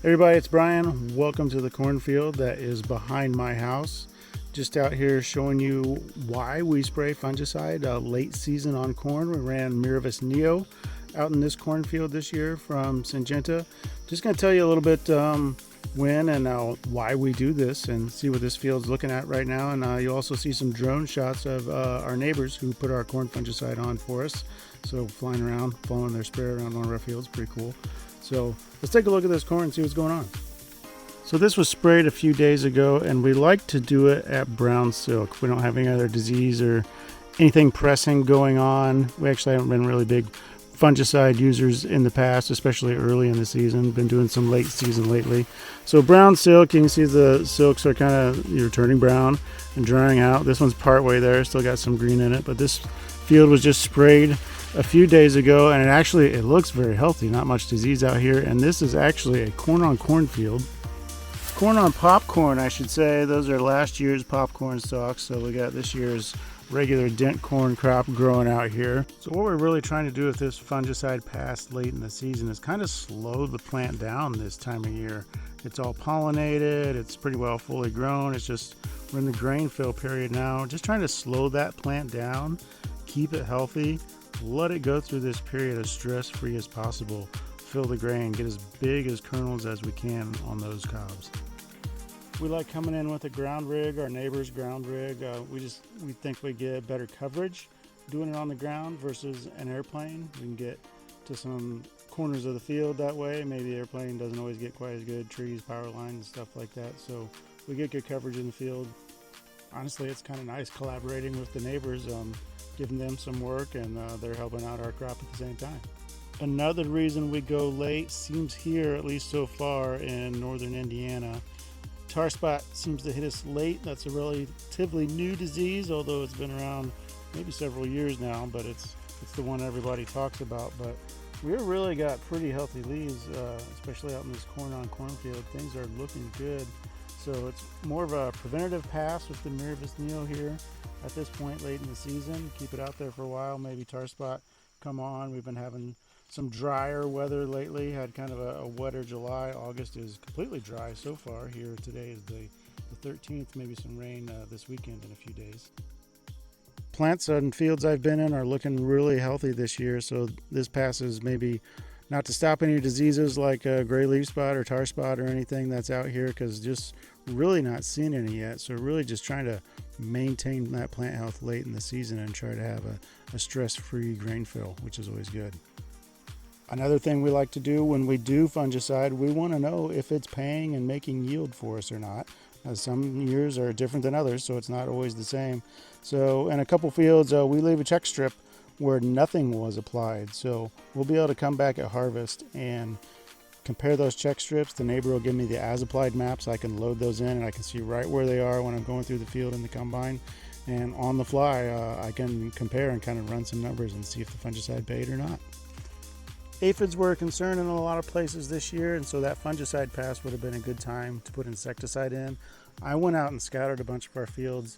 Everybody, it's Brian. Welcome to the cornfield that is behind my house. Just out here showing you why we spray fungicide late season on corn. We ran Miravis Neo out in this cornfield this year from Syngenta. Just going to tell you a little bit when and why we do this and see what this field's looking at right now. And you'll also see some drone shots of our neighbors who put our corn fungicide on for us. So flying around, following their spray around one of our fields, pretty cool. So let's take a look at this corn and see what's going on. So this was sprayed a few days ago, and we like to do it at brown silk. We don't have any other disease or anything pressing going on. We actually haven't been really big fungicide users in the past, especially early in the season. Been doing some late season lately. So brown silk, you can see the silks are kind of turning brown and drying out. This one's part way there, still got some green in it, but this field was just sprayed a few days ago, and it looks very healthy, not much disease out here. And this is actually a corn on corn field. Corn on popcorn, I should say. Those are last year's popcorn stalks, so we got this year's regular dent corn crop growing out here. So what we're really trying to do with this fungicide pass late in the season is kind of slow the plant down this time of year. It's all pollinated, it's pretty well fully grown, it's just we're in the grain fill period now. Just trying to slow that plant down, keep it healthy, let it go through this period as stress-free as possible. Fill the grain, get as big as kernels as we can on those cobs. We like coming in with a ground rig, our neighbor's ground rig. We think we get better coverage doing it on the ground versus an airplane. We can get to some corners of the field that way. Maybe the airplane doesn't always get quite as good, trees, power lines, and stuff like that. So we get good coverage in the field. Honestly, it's kind of nice collaborating with the neighbors, giving them some work, and they're helping out our crop at the same time. Another reason we go late seems here, at least so far in northern Indiana. Tar spot seems to hit us late. That's a relatively new disease, although it's been around maybe several years now, but it's the one everybody talks about. But we've really got pretty healthy leaves, especially out in this corn on cornfield. Things are looking good. So it's more of a preventative pass with the Miravis Neo here at this point late in the season. Keep it out there for a while, maybe tar spot come on. We've been having some drier weather lately, had kind of a wetter July. August is completely dry so far. Here today is the 13th, maybe some rain this weekend in a few days. Plants and fields I've been in are looking really healthy this year, so this pass is maybe not to stop any diseases like gray leaf spot or tar spot or anything that's out here, because just really not seeing any yet. So really just trying to maintain that plant health late in the season and try to have a stress-free grain fill, which is always good. Another thing we like to do when we do fungicide, we want to know if it's paying and making yield for us or not. Some years are different than others, so it's not always the same. So in a couple fields, we leave a check strip where nothing was applied. So we'll be able to come back at harvest and compare those check strips. The neighbor will give me the as applied maps. I can load those in and I can see right where they are when I'm going through the field in the combine. And on the fly, I can compare and kind of run some numbers and see if the fungicide paid or not. Aphids were a concern in a lot of places this year, and so that fungicide pass would have been a good time to put insecticide in. I went out and scouted a bunch of our fields.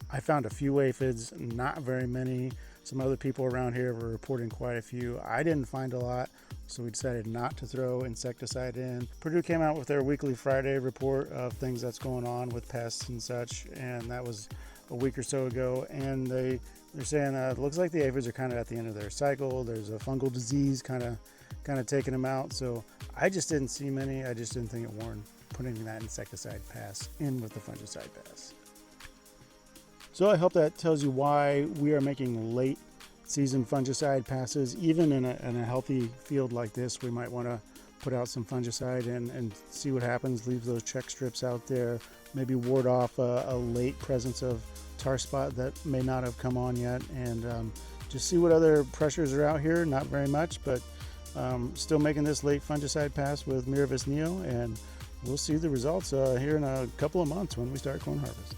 I found a few aphids, not very many. Some other people around here were reporting quite a few. I didn't find a lot, so we decided not to throw insecticide in. Purdue came out with their weekly Friday report of things that's going on with pests and such, and that was a week or so ago, and they're saying it looks like the aphids are kind of at the end of their cycle. There's a fungal disease kind of taking them out. So I just didn't see many. I just didn't think it warranted putting that insecticide pass in with the fungicide pass. So I hope that tells you why we are making late season fungicide passes. Even in a healthy field like this, we might want to put out some fungicide and see what happens. Leave those check strips out there. Maybe ward off a late presence of tar spot that may not have come on yet, and just see what other pressures are out here. Not very much, but still making this late fungicide pass with Miravis Neo, and we'll see the results here in a couple of months when we start corn harvest.